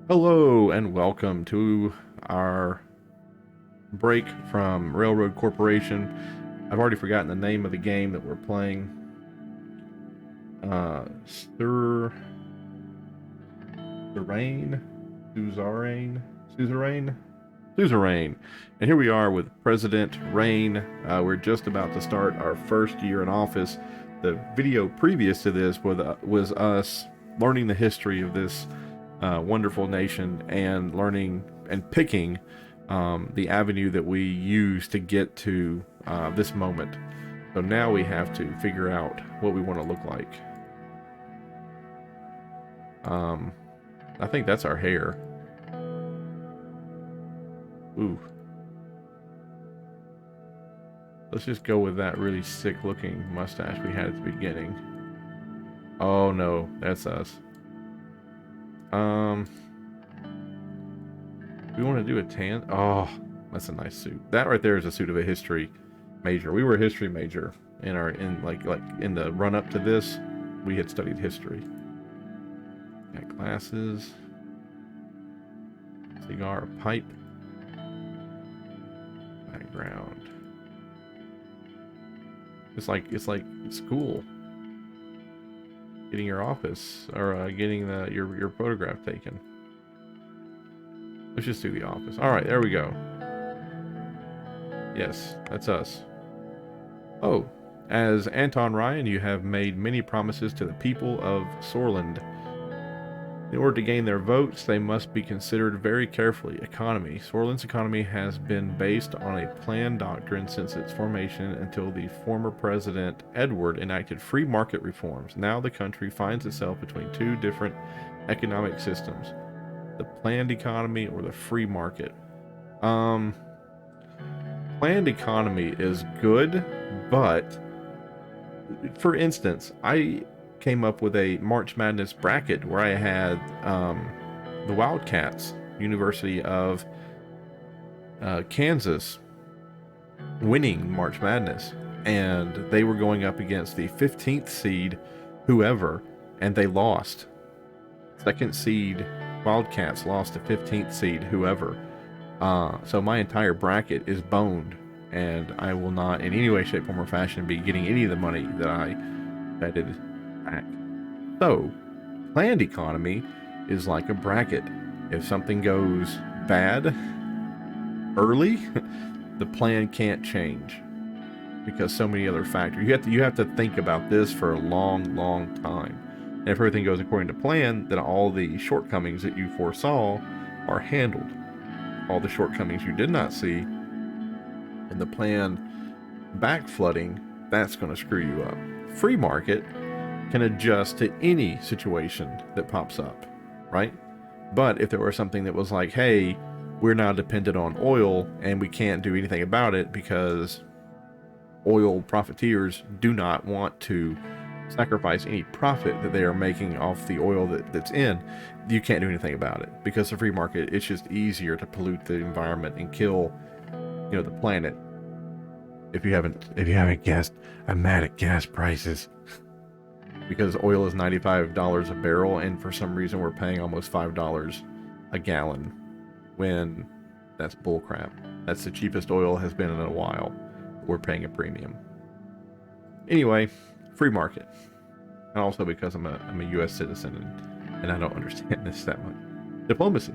Hello and welcome to our break from Railroad Corporation. I've already forgotten the name of the game that we're playing. Suzerain, Suzerain. And here we are with President Rain. We're just about to start our first year in office. The video previous to this was us learning the history of this wonderful nation and learning and picking the avenue that we use to get to this moment. So now we have to figure out what we want to look like. I think that's our hair. Ooh. Let's just go with that really sick looking mustache we had at the beginning. Oh no, that's us. We want to do a tan. Oh, that's a nice suit. That right there is a suit of a history major. We were a history major in the run up to this. We had studied history. Got glasses, cigar, pipe, background. It's cool. Getting your office or getting your photograph taken. Let's just do the office. All right, there we go. Yes, that's us. Oh, as Anton Ryan, you have made many promises to the people of Sorland. In order to gain their votes, they must be considered very carefully. Economy. Sorland's economy has been based on a planned doctrine since its formation until the former president, Edward, enacted free market reforms. Now the country finds itself between two different economic systems. The planned economy or the free market. Planned economy is good, but for instance, I came up with a March Madness bracket where I had the Wildcats, University of Kansas, winning March Madness, and they were going up against the 15th seed, whoever, and they lost. Second seed Wildcats lost to 15th seed, whoever. So my entire bracket is boned, and I will not in any way, shape, form, or fashion be getting any of the money that I betted back. So, planned economy is like a bracket. If something goes bad early, the plan can't change because so many other factors. You have to think about this for a long time. And if everything goes according to plan, then all the shortcomings that you foresaw are handled. All the shortcomings you did not see and the plan backflooding, that's going to screw you up. Free market can adjust to any situation that pops up, right? But if there were something that was like, hey, we're now dependent on oil and we can't do anything about it because oil profiteers do not want to sacrifice any profit that they are making off the oil that's in, you can't do anything about it because the free market, it's just easier to pollute the environment and kill, the planet. If you haven't guessed, I'm mad at gas prices because oil is $95 a barrel, and for some reason we're paying almost $5 a gallon when that's bullcrap. That's the cheapest oil has been in a while. We're paying a premium. Anyway, free market. And also because I'm a U.S. citizen and I don't understand this that much. Diplomacy.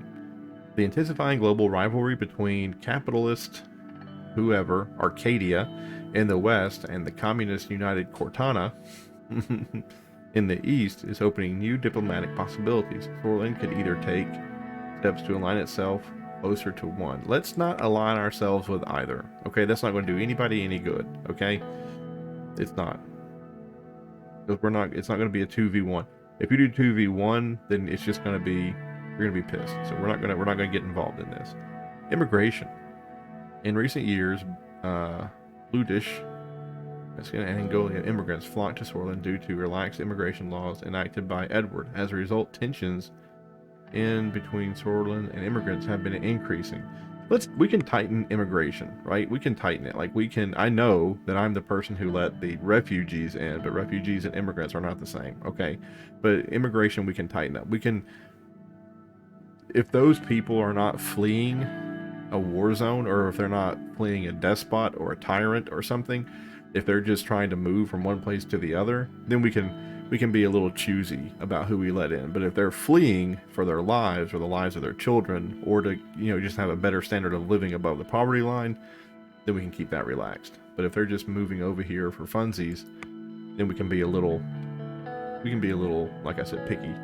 The intensifying global rivalry between capitalist, whoever, Arcadia in the west and the communist United Cortana in the east is opening new diplomatic possibilities. Sorland could either take steps to align itself closer to one. Let's not align ourselves with either. Okay, that's not going to do anybody any good. Okay, it's not. Because it's not going to be a 2v1. If you do 2v1, then it's just going to be, you're going to be pissed. So we're not going to get involved in this. Immigration. In recent years, Bludish, Mexican and Angolan immigrants flocked to Sorland due to relaxed immigration laws enacted by Edward. As a result, tensions in between Sorland and immigrants have been increasing. We can tighten immigration, right? We can tighten it. I know that I'm the person who let the refugees in, but refugees and immigrants are not the same, okay? But immigration, we can tighten up. if those people are not fleeing a war zone, or if they're not fleeing a despot or a tyrant or something, if they're just trying to move from one place to the other, then we can be a little choosy about who we let in. But if they're fleeing for their lives or the lives of their children, or to, you know, just have a better standard of living above the poverty line, then we can keep that relaxed. But if they're just moving over here for funsies, then we can be a little, like I said, picky.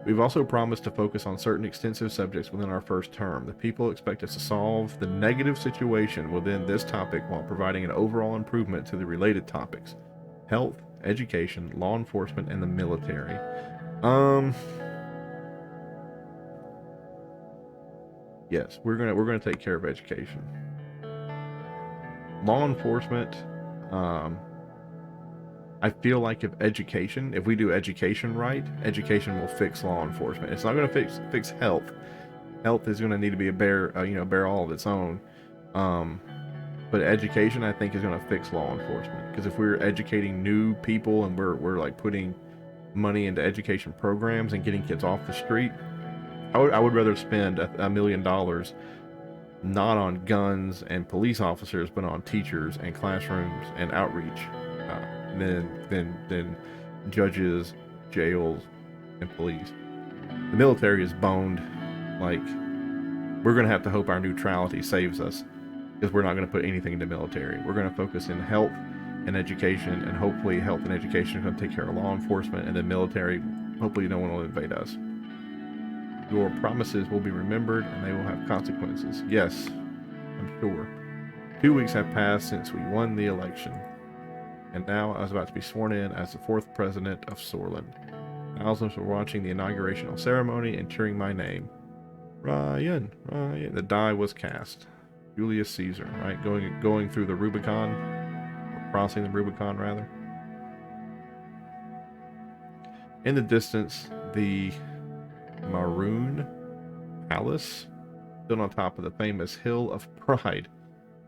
We've also promised to focus on certain extensive subjects within our first term. The people expect us to solve the negative situation within this topic while providing an overall improvement to the related topics: health, education, law enforcement, and the military. Yes, we're gonna take care of education. Law enforcement, I feel like if we do education right, education will fix law enforcement. It's not going to fix health. Health is going to need to be a bear all of its own. But education, I think, is going to fix law enforcement, because if we're educating new people and we're like putting money into education programs and getting kids off the street, I would rather spend $1 million not on guns and police officers, but on teachers and classrooms and outreach. Than judges, jails, and police. The military is boned. Like, we're going to have to hope our neutrality saves us, because we're not going to put anything into military. We're going to focus in health and education, and hopefully health and education are going to take care of law enforcement, and then military, hopefully no one will invade us. Your promises will be remembered, and they will have consequences. Yes, I'm sure. 2 weeks have passed since we won the election, and now I was about to be sworn in as the 4th president of Sorland. Thousands were watching the inaugurational ceremony and cheering my name. Ryan. The die was cast. Julius Caesar, right? Going through the Rubicon, or crossing the Rubicon, rather. In the distance, the Maroon Palace stood on top of the famous Hill of Pride.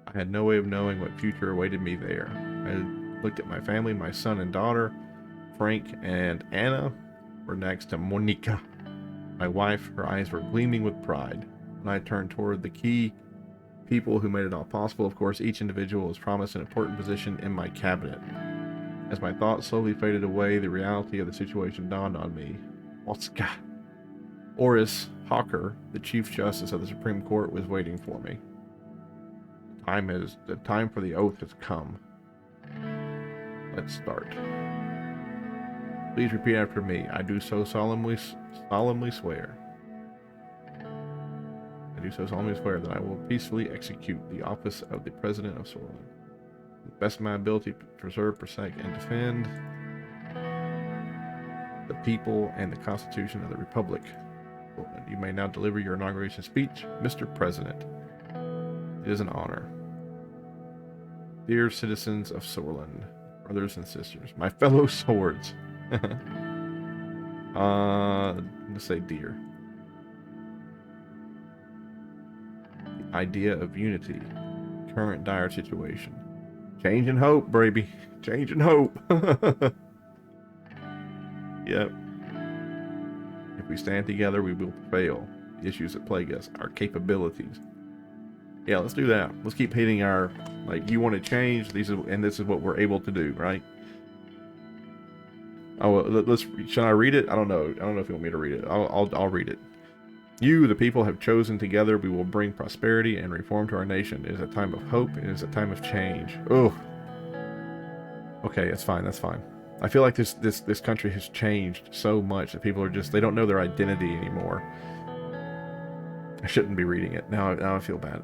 I had no way of knowing what future awaited me there. I looked at my family. My son and daughter, Frank and Anna, were next to Monica. My wife, her eyes were gleaming with pride. When I turned toward the key people who made it all possible, of course, each individual was promised an important position in my cabinet. As my thoughts slowly faded away, the reality of the situation dawned on me. Oscar. Oris Hawker, the Chief Justice of the Supreme Court, was waiting for me. The time for the oath has come. Let's start. Please repeat after me. I do so solemnly swear. I do so solemnly swear that I will peacefully execute the office of the President of Sorland, to the best of my ability, to preserve, protect, and defend the people and the Constitution of the Republic. You may now deliver your inauguration speech, Mr. President. It is an honor. Dear citizens of Sorland, brothers and sisters, my fellow swords. Let's say dear. The idea of unity, current dire situation. Change and hope, baby. Change and hope. Yep. If we stand together, we will prevail the issues that plague us, our capabilities. Yeah, let's do that. Let's keep hitting our, like, you want to change, this is what we're able to do, right? Oh, should I read it? I don't know if you want me to read it. I'll read it. You, the people, have chosen together. We will bring prosperity and reform to our nation. It is a time of hope. It is a time of change. Oh. Okay, that's fine. That's fine. I feel like this country has changed so much that people are they don't know their identity anymore. I shouldn't be reading it. Now I feel bad.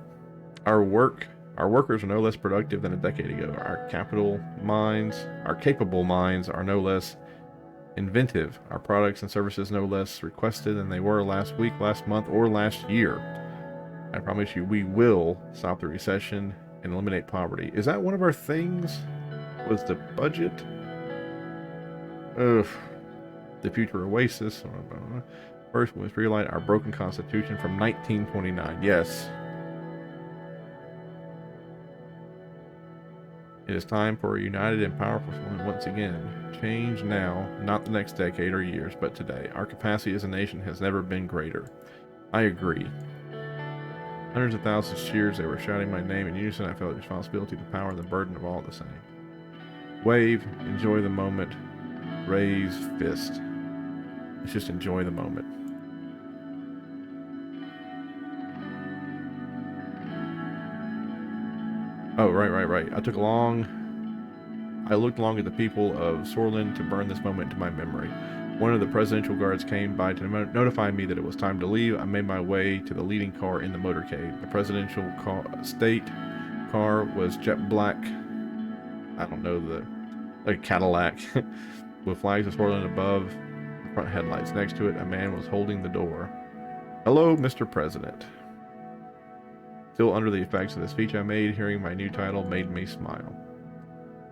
Our workers are no less productive than a decade ago. Our capable minds are no less inventive. Our products and services no less requested than they were last week, last month, or last year. I promise you, we will stop the recession and eliminate poverty. Is that one of our things? Was the budget? The future oasis. First, we must relight our broken constitution from 1929. Yes. It is time for a united and powerful Sorland once again. Change now, not the next decade or years, but today. Our capacity as a nation has never been greater. I agree. Hundreds of thousands cheers. They were shouting my name in unison. I felt the responsibility, the power, and the burden of all at the same. Wave, enjoy the moment, raise fist. Let's just enjoy the moment. Oh, right. I looked long at the people of Sorlin to burn this moment into my memory. One of the presidential guards came by to notify me that it was time to leave. I made my way to the leading car in the motorcade. The presidential state car was jet black. I don't know, like a Cadillac with flags of Sorlin above, the front headlights. Next to it, a man was holding the door. Hello, Mr. President. Still under the effects of the speech I made, hearing my new title made me smile.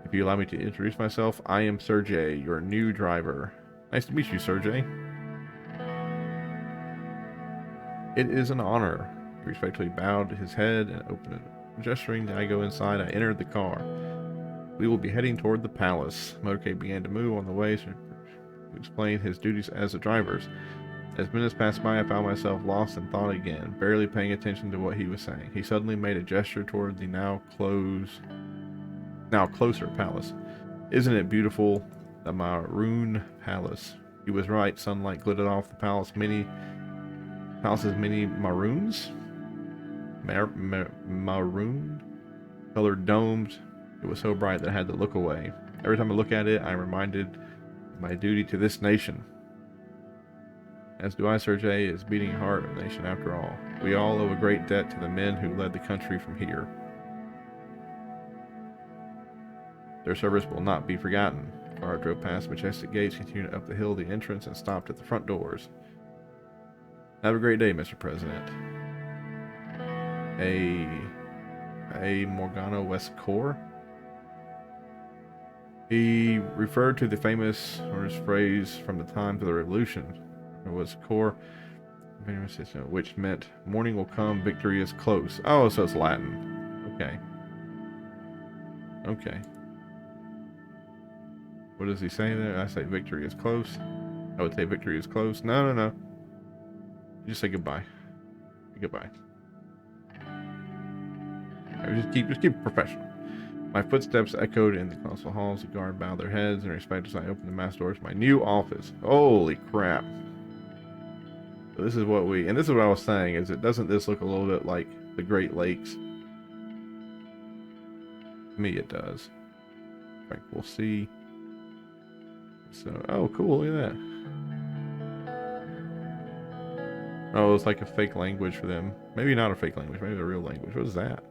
If you allow me to introduce myself, I am Sergey, your new driver. Nice to meet you, Sergey. It is an honor. He respectfully bowed his head and opened it. Gesturing, I go inside. I entered the car. We will be heading toward the palace. Motorcade began to move on the way to explain his duties as the drivers. As minutes passed by, I found myself lost in thought again, barely paying attention to what he was saying. He suddenly made a gesture toward the now closer palace. Isn't it beautiful? The Maroon Palace. He was right. Sunlight glittered off the palace's many maroons? Maroon colored domes. It was so bright that I had to look away. Every time I look at it, I'm reminded of my duty to this nation. As do I, Sergey. It's beating heart of the nation after all. We all owe a great debt to the men who led the country from here. Their service will not be forgotten. The car drove past majestic gates, continued up the hill, the entrance, and stopped at the front doors. Have a great day, Mr. President. A Morgana West Corps. He referred to the famous phrase from the times of the Revolution. It was Corps, which meant morning will come, victory is close. Oh, so it's Latin. Okay. What does he say there? I say victory is close. I would say victory is close. No. You just say goodbye. Goodbye. Just keep it professional. My footsteps echoed in the council halls. The guard bowed their heads in respect as I opened the mass doors to my new office. Holy crap. So this is what I was saying, is doesn't this look a little bit like the Great Lakes? To me it does. In fact, we'll see. So, oh cool, look at that. Oh, it's like a fake language for them. Maybe not a fake language, maybe a real language. What is that?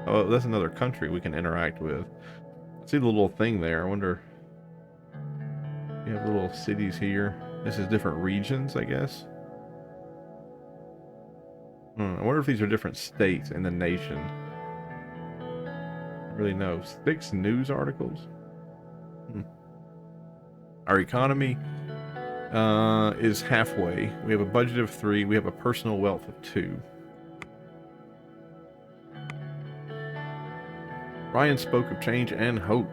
Oh, that's another country we can interact with. See the little thing there. I wonder. You have little cities here. This is different regions, I guess. I wonder if these are different states in the nation. I don't really know. 6 news articles. Our economy is halfway. We have a budget of 3. We have a personal wealth of 2. Ryan spoke of change and hope.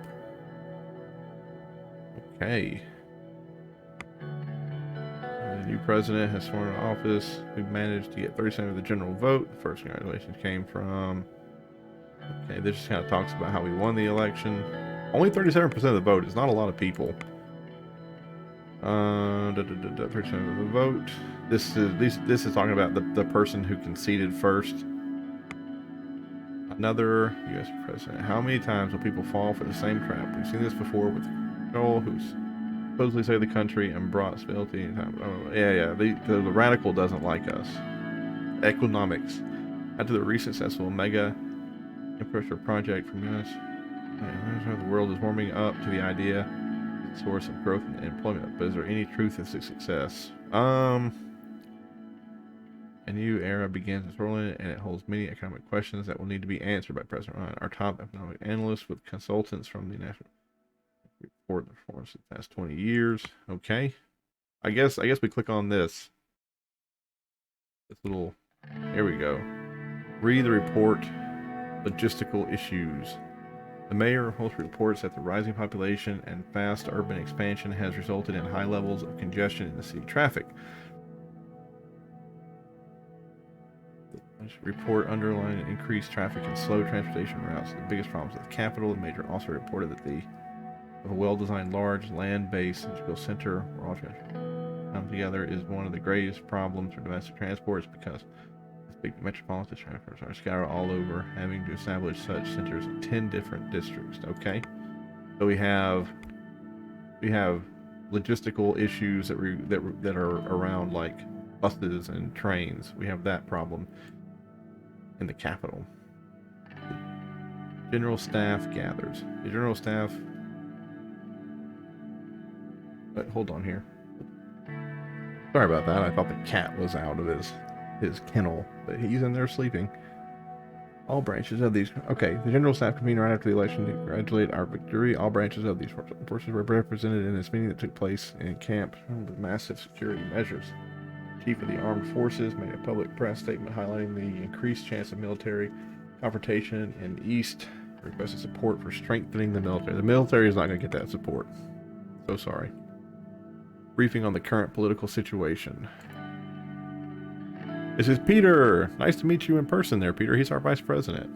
Okay. The new president has sworn in office, who managed to get 30% of the general vote. The first congratulations came from... Okay, this just kind of talks about how we won the election. Only 37% of the vote is not a lot of people. 30% of the vote. This is talking about the person who conceded first. Another U.S. president. How many times will people fall for the same trap? We've seen this before with Joel, who's supposedly saved the country and brought stability in time. Oh, yeah. The radical doesn't like us. Economics. After the recent successful mega infrastructure project from U.S., the world is warming up to the idea it's a source of growth and employment. But is there any truth in success? A new era begins in Switzerland, and it holds many economic questions that will need to be answered by President Ryan. Our top economic analysts with consultants from the National Report the performance of the past 20 years. Okay. I guess we click on this. This little... Here we go. Read the report. Logistical issues. The mayor of Holster reports that the rising population and fast urban expansion has resulted in high levels of congestion in the city traffic. The report underlined increased traffic and slow transportation routes. The biggest problems at the capital. The mayor also reported that a well-designed large land-based industrial center where all transport come together is one of the greatest problems for domestic transports because big metropolitan traffic are scattered all over, having to establish such centers in 10 different districts. Okay, so we have logistical issues that are around, like buses and trains. We have that problem in the capital. The general staff gathers. The general staff. But hold on here. Sorry about that. I thought the cat was out of his kennel, but he's in there sleeping. All branches of these. Okay, the general staff convened right after the election to congratulate our victory. All branches of these forces were represented in this meeting that took place in camp with massive security measures. Chief of the Armed Forces made a public press statement highlighting the increased chance of military confrontation in the East, requested support for strengthening the military. The military is not going to get that support. So sorry. Briefing on the current political situation. This is Peter. Nice to meet you in person there, Peter. He's our vice president.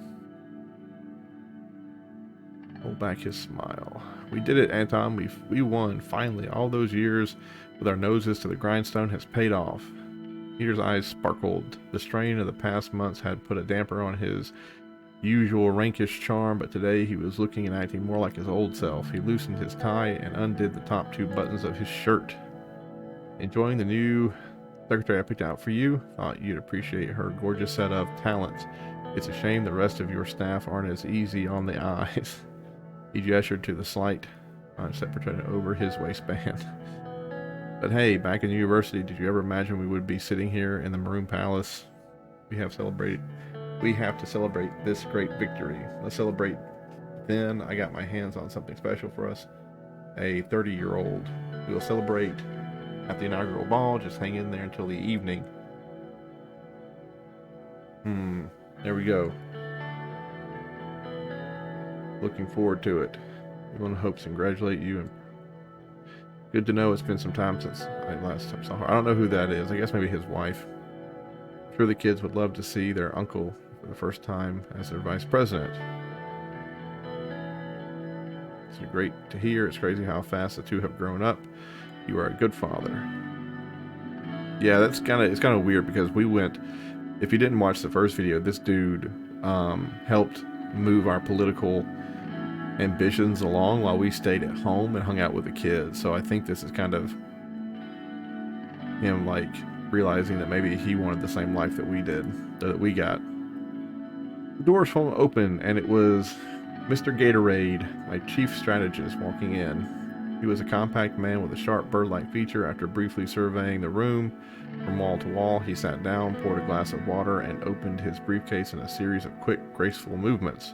Hold back his smile. We did it, Anton. We won. Finally, all those years with our noses to the grindstone has paid off. Peter's eyes sparkled. The strain of the past months had put a damper on his usual rankish charm, but today he was looking and acting more like his old self. He loosened his tie and undid the top 2 buttons of his shirt. Enjoying the new secretary I picked out for you. Thought you'd appreciate her gorgeous set of talents. It's a shame the rest of your staff aren't as easy on the eyes. He gestured to the slight punch that protruded over his waistband. But hey, back in university, did you ever imagine we would be sitting here in the Maroon Palace? We have to celebrate this great victory. Let's celebrate. Then I got my hands on something special for us. A 30-year-old. We will celebrate at the inaugural ball. Just hang in there until the evening. There we go. Looking forward to it. Everyone hopes to congratulate you. And good to know it's been some time since I last saw her. I don't know who that is. I guess maybe his wife. I'm sure the kids would love to see their uncle for the first time as their vice president. It's great to hear. It's crazy how fast the two have grown up. You are a good father. Yeah, it's kind of weird because we went. If you didn't watch the first video, this dude helped move our political ambitions along while we stayed at home and hung out with the kids. So I think this is kind of him like realizing that maybe he wanted the same life that we did, or that we got. The doors swung open and it was Mr. Gatorade, my chief strategist, walking in. He was a compact man with a sharp bird-like feature. After briefly surveying the room from wall to wall, he sat down, poured a glass of water, and opened his briefcase in a series of quick, graceful movements.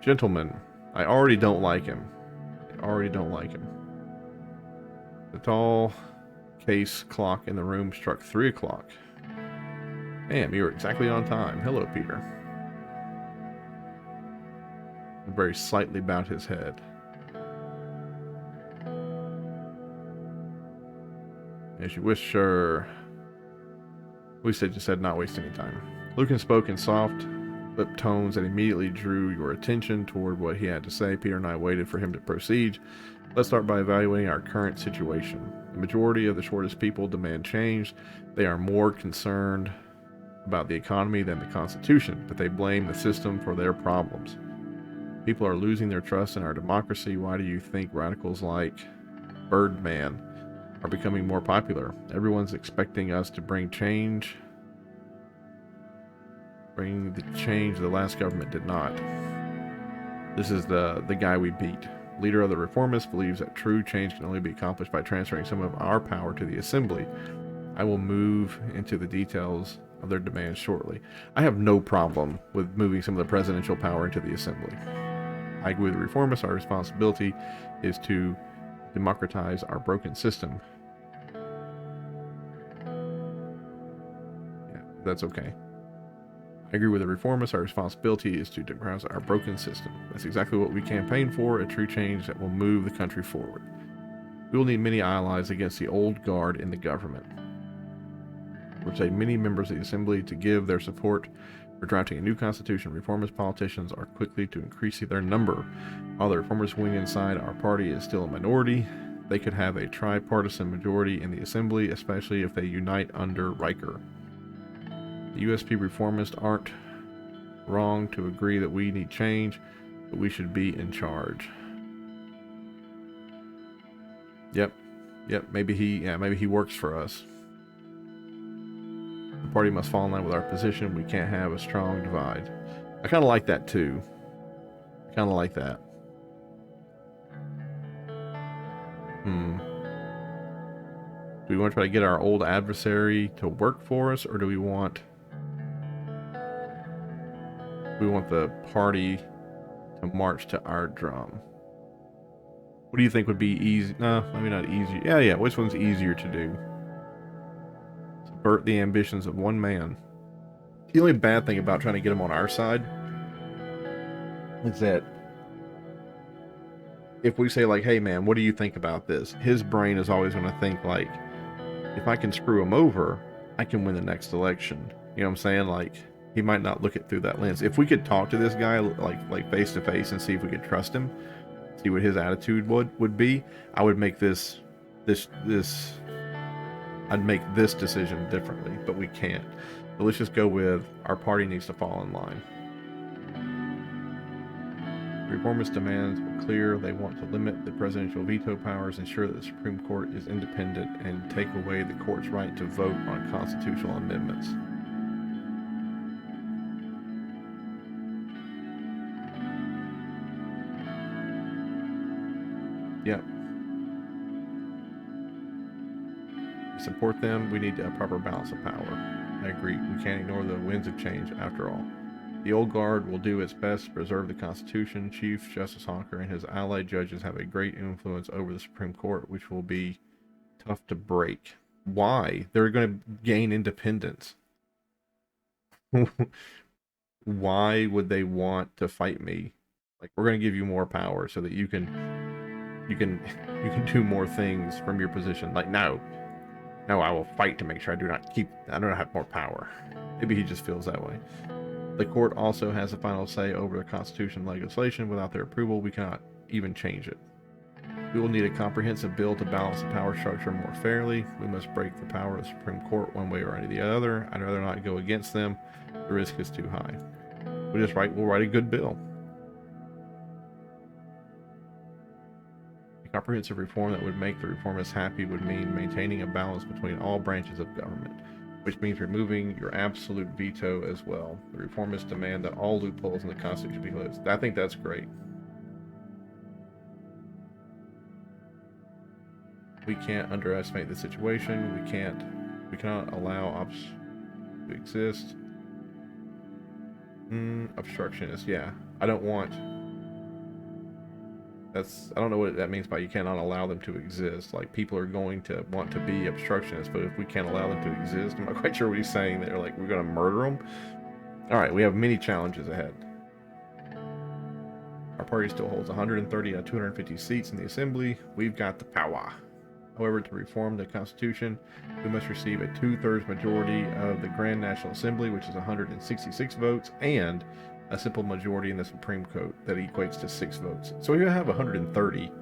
Gentlemen, I already don't like him. The tall case clock in the room struck 3 o'clock. Damn, you were exactly on time. Hello, Peter. He very slightly bowed his head. As you wish, sir. We just said not waste any time. Lucan spoke in soft, lipped tones that immediately drew your attention toward what he had to say. Peter and I waited for him to proceed. Let's start by evaluating our current situation. The majority of the shortest people demand change. They are more concerned about the economy than the Constitution, but they blame the system for their problems. People are losing their trust in our democracy. Why do you think radicals like Birdman are becoming more popular? Everyone's expecting us to bring change. Bring the change the last government did not. This is the guy we beat. Leader of the reformists believes that true change can only be accomplished by transferring some of our power to the assembly. I will move into the details of their demands shortly. I have no problem with moving some of the presidential power into the assembly. I agree with the reformists. Our responsibility is to democratize our broken system. Yeah, that's okay. I agree with the reformists. Our responsibility is to democratize our broken system. That's exactly what we campaign for, a true change that will move the country forward. We will need many allies against the old guard in the government. We'll take many members of the Assembly to give their support for drafting a new constitution. Reformist politicians are quickly to increase their number. While the reformist wing inside our party is still a minority, they could have a tripartisan majority in the Assembly, especially if they unite under Riker. The USP reformists aren't wrong to agree that we need change, but we should be in charge. Yep. Maybe he works for us. The party must fall in line with our position. We can't have a strong divide. I kind of like that too. Do we want to try to get our old adversary to work for us, or do we want the party to march to our drum? What do you think would be easy? No, maybe not easy. Yeah. Which one's easier to do? Subvert the ambitions of one man. The only bad thing about trying to get him on our side is that if we say, like, hey man, what do you think about this? His brain is always going to think, like, if I can screw him over, I can win the next election. You know what I'm saying? Like, he might not look it through that lens. If we could talk to this guy like face to face and see if we could trust him, see what his attitude would be, I would make I'd make this decision differently, but we can't. But let's just go with our party needs to fall in line. Reformist demands were clear. They want to limit the presidential veto powers, ensure that the Supreme Court is independent, and take away the court's right to vote on constitutional amendments. Yep. To support them, we need a proper balance of power. I agree. We can't ignore the winds of change after all. The old guard will do its best to preserve the Constitution. Chief Justice Honker and his allied judges have a great influence over the Supreme Court, which will be tough to break. Why? They're going to gain independence. Why would they want to fight me? Like, we're going to give you more power so that you can do more things from your position. Like, no, I will fight to make sure I do not have more power. Maybe he just feels that way. The court also has the final say over the Constitution legislation. Without their approval, we cannot even change it. We will need a comprehensive bill to balance the power structure more fairly. We must break the power of the Supreme Court one way or the other. I'd rather not go against them. The risk is too high. We'll write a good bill. A comprehensive reform that would make the reformists happy would mean maintaining a balance between all branches of government, which means removing your absolute veto as well. The reformists demand that all loopholes in the Constitution be closed. I think that's great. We can't underestimate the situation. We cannot allow obstacles to exist. Obstructionist, yeah. I don't know what that means by you cannot allow them to exist. Like, people are going to want to be obstructionists, but if we can't allow them to exist, I'm not quite sure what he's saying there. Like, we're going to murder them? Alright, we have many challenges ahead. Our party still holds 130 out of 250 seats in the Assembly. We've got the power. However, to reform the Constitution, we must receive a 2/3 majority of the Grand National Assembly, which is 166 votes, and a simple majority in the Supreme Court that equates to 6 votes. So we have 130.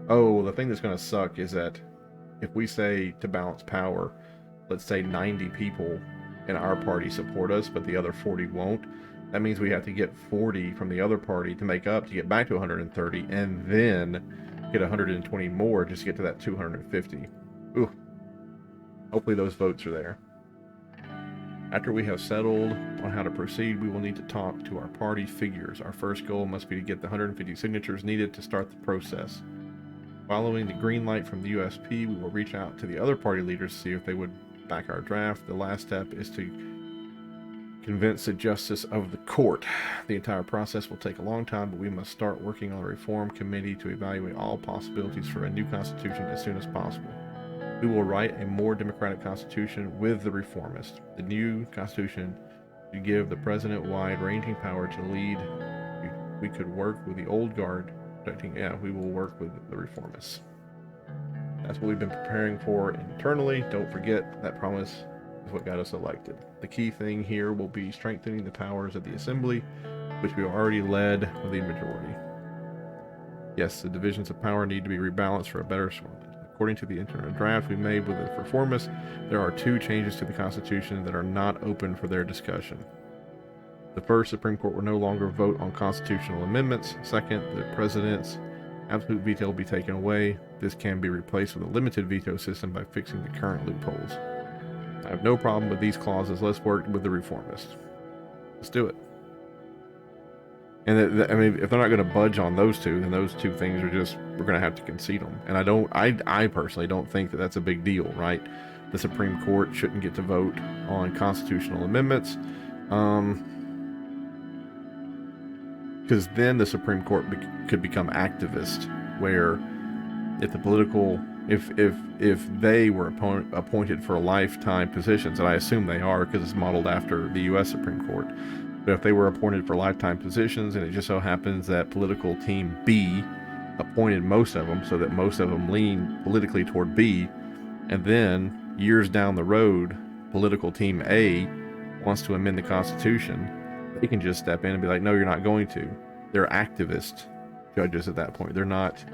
Oh, the thing that's going to suck is that if we say to balance power, let's say 90 people in our party support us, but the other 40 won't, that means we have to get 40 from the other party to make up to get back to 130, and then get 120 more just to get to that 250. Ooh. Hopefully those votes are there. After we have settled on how to proceed, we will need to talk to our party figures. Our first goal must be to get the 150 signatures needed to start the process. Following the green light from the USP, we will reach out to the other party leaders to see if they would back our draft. The last step is to convince the justice of the court. The entire process will take a long time, but we must start working on a reform committee to evaluate all possibilities for a new constitution as soon as possible. We will write a more democratic constitution with the reformists. The new constitution to give the president wide-ranging power to lead. We could work with the old guard, protecting. Yeah, we will work with the reformists. That's what we've been preparing for internally. Don't forget that promise is what got us elected. The key thing here will be strengthening the powers of the assembly, which we already led with the majority. Yes, the divisions of power need to be rebalanced for a better sword. According to the internal draft we made with the reformists, there are 2 changes to the Constitution that are not open for their discussion. The first, Supreme Court will no longer vote on constitutional amendments. Second, the president's absolute veto will be taken away. This can be replaced with a limited veto system by fixing the current loopholes. I have no problem with these clauses. Let's work with the reformists. Let's do it. And I mean, if they're not going to budge on those 2, then those 2 things are just, we're going to have to concede them. And I personally don't think that that's a big deal, right? The Supreme Court shouldn't get to vote on constitutional amendments. Because then the Supreme Court could become activist, where if the political, if they were appointed for lifetime positions, and I assume they are because it's modeled after the U.S. Supreme Court, but if they were appointed for lifetime positions, and it just so happens that political team B appointed most of them, so that most of them lean politically toward B, and then years down the road, political team A wants to amend the Constitution, they can just step in and be like, no, you're not going to. They're activist judges at that point. They're not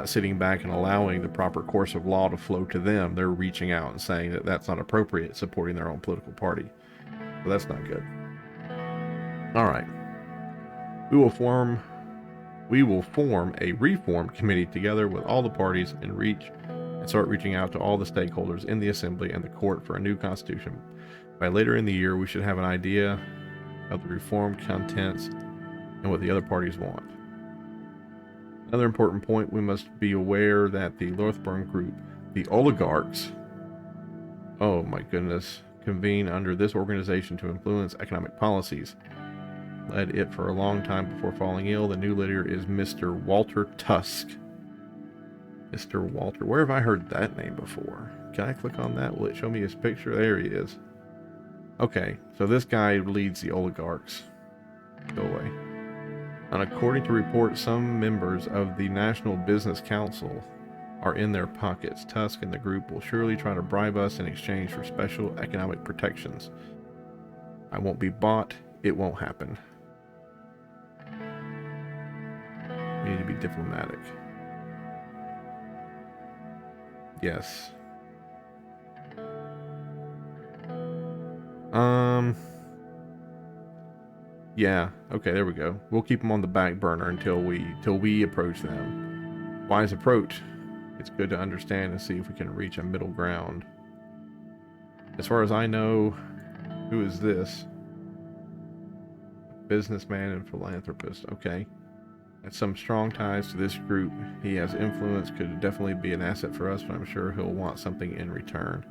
sitting back and allowing the proper course of law to flow to them. They're reaching out and saying that that's not appropriate, supporting their own political party. So that's not good. All right. We will form a reform committee together with all the parties and start reaching out to all the stakeholders in the assembly and the court for a new constitution. By later in the year, we should have an idea of the reformed contents and what the other parties want. Another important point, we must be aware that the Lothburn group, the Oligarchs, oh my goodness, convene under this organization to influence economic policies. Led it for a long time before falling ill. The new leader is Mr. Walter Tusk. Mr. Walter, where have I heard that name before? Can I click on that? Will it show me his picture? There he is. Okay, so this guy leads the Oligarchs. Go away. And according to reports, some members of the National Business Council are in their pockets. Tusk and the group will surely try to bribe us in exchange for special economic protections. I won't be bought. It won't happen. We need to be diplomatic. Yes. Yeah, okay, there we go. We'll keep them on the back burner until we approach them. Wise approach. It's good to understand and see if we can reach a middle ground. As far as I know, who is this? Businessman and philanthropist. Okay. Has some strong ties to this group. He has influence, could definitely be an asset for us, but I'm sure he'll want something in return.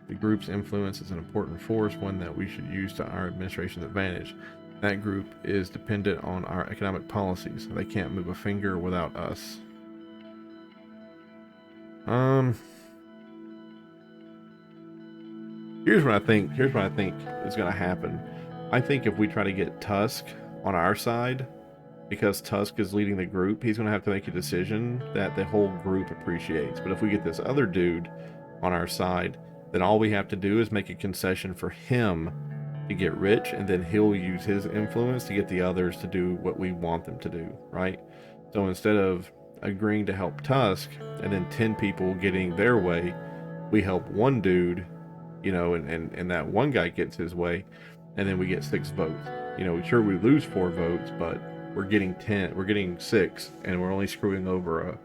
The group's influence is an important force, one that we should use to our administration's advantage. That group is dependent on our economic policies. They can't move a finger without us. Here's what I think is going to happen. I think if we try to get Tusk on our side, because Tusk is leading the group, he's going to have to make a decision that the whole group appreciates. But if we get this other dude on our side, then all we have to do is make a concession for him to get rich, and then he'll use his influence to get the others to do what we want them to do, right? So instead of agreeing to help Tusk and then 10 people getting their way, we help one dude, you know, and that one guy gets his way, and then we get 6 votes. You know, sure, we lose 4 votes, but we're getting 6, and we're only screwing over a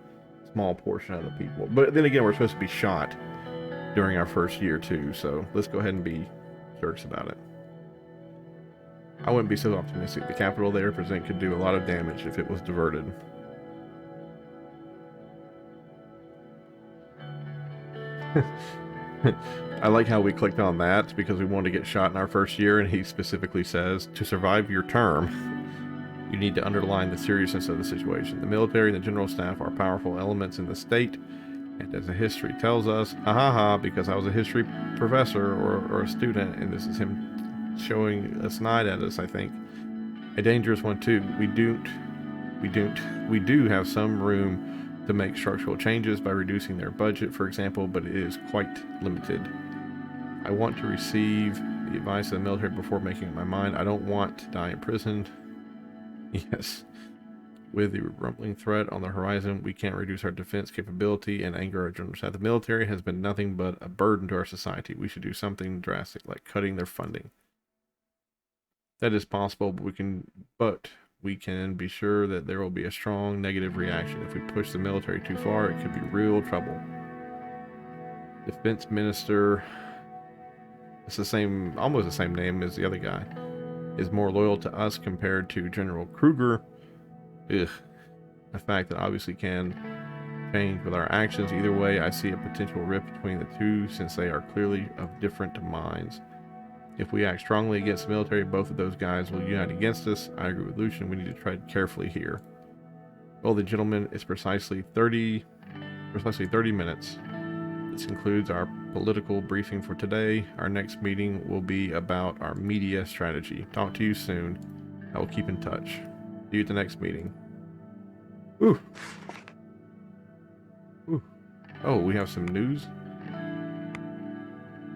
small portion of the people. But then again, we're supposed to be shot during our first year too, so let's go ahead and be jerks about it. I wouldn't be so optimistic. The capital they represent could do a lot of damage if it was diverted. I like how we clicked on that because we wanted to get shot in our first year, and he specifically says, to survive your term, you need to underline the seriousness of the situation. The military and the general staff are powerful elements in the state, And as the history tells us, ha ha ha, because I was a history professor or a student, and this is him showing a snide at us, I think. A dangerous one too. We do have some room to make structural changes by reducing their budget, for example, but it is quite limited. I want to receive the advice of the military before making up my mind. I don't want to die in prison. Yes. With the rumbling threat on the horizon, we can't reduce our defense capability and anger our general staff. The military has been nothing but a burden to our society. We should do something drastic, like cutting their funding. That is possible, but we can be sure that there will be a strong negative reaction. If we push the military too far, it could be real trouble. Defense Minister, it's the same, almost the same name as the other guy, is more loyal to us compared to General Kruger. Ugh. A fact that obviously can change with our actions. Either way, I see a potential rift between the two since they are clearly of different minds. If we act strongly against the military, both of those guys will unite against us. I agree with Lucian. We need to tread carefully here. Well, the gentleman, it's precisely 30 minutes. This concludes our political briefing for today. Our next meeting will be about our media strategy. Talk to you soon. I will keep in touch. See you at the next meeting. Ooh. Ooh. Oh, we have some news.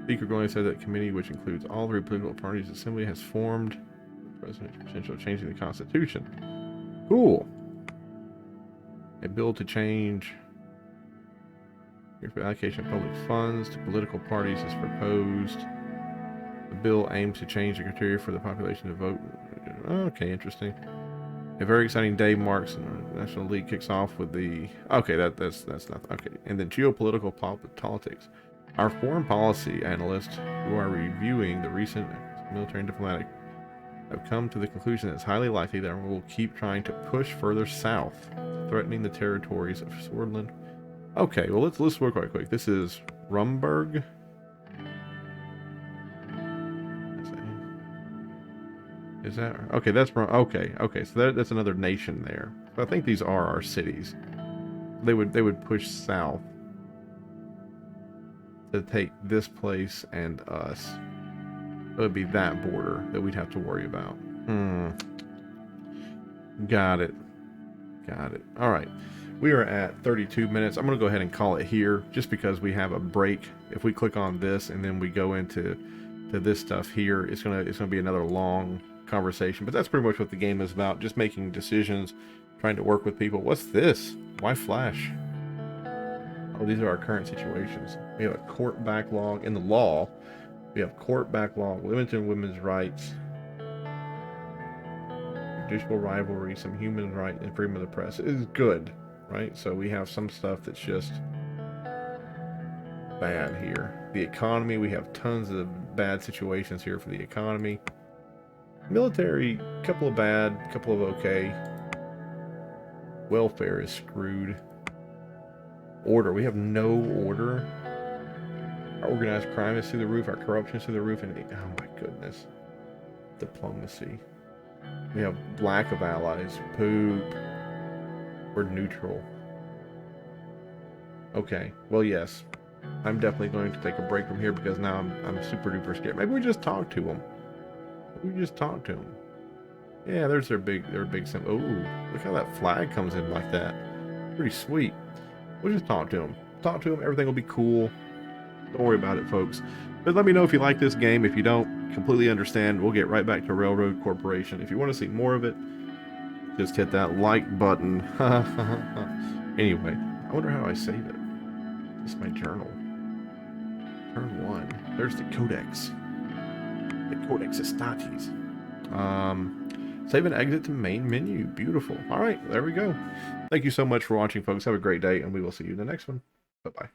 Speaker Golding said that committee, which includes all the political parties, assembly has formed the president's potential changing the Constitution. Cool. A bill to change for allocation of public funds to political parties is proposed. The bill aims to change the criteria for the population to vote. Okay, interesting. A very exciting day marks, and the National League kicks off with the... Okay, that's not... Okay, and then geopolitical politics. Our foreign policy analysts, who are reviewing the recent military and diplomatic, have come to the conclusion that it's highly likely that we will keep trying to push further south, threatening the territories of Swordland. Okay, well let's work right quick. This is Rumburg. Is that okay? That's from okay. So that's another nation there. So I think these are our cities. They would push south to take this place and us. It would be that border that we'd have to worry about. Got it. All right. We are at 32 minutes. I'm going to go ahead and call it here just because we have a break. If we click on this and then we go into this stuff here, it's going to be another long conversation. But that's pretty much what the game is about. Just making decisions, trying to work with people. What's this? Why flash? Oh, these are our current situations. We have a court backlog in the law. We have court backlog, limited women's rights, judicial rivalry, some human rights, and freedom of the press. It is good, right? So we have some stuff that's just bad here. The economy, we have tons of bad situations here for the economy. Military, couple of bad, couple of okay. Welfare is screwed. Order, we have no order. Our organized crime is through the roof, our corruption is through the roof, and oh my goodness. Diplomacy. We have lack of allies. Poop. We're neutral. Okay, well yes. I'm definitely going to take a break from here because now I'm super duper scared. Maybe we just talk to them. Yeah, there's their big symbol. Oh, look how that flag comes in like that. Pretty sweet. We'll just talk to them. Everything will be cool. Don't worry about it, folks. But let me know if you like this game. If you don't completely understand, we'll get right back to Railroad Corporation. If you want to see more of it, just hit that like button. Anyway, I wonder how I save it. This is my journal. Turn 1. There's the Codex. The Codex Estatis. Save and exit to main menu. Beautiful. All right, there we go. Thank you so much for watching, folks. Have a great day, and we will see you in the next one. Bye-bye.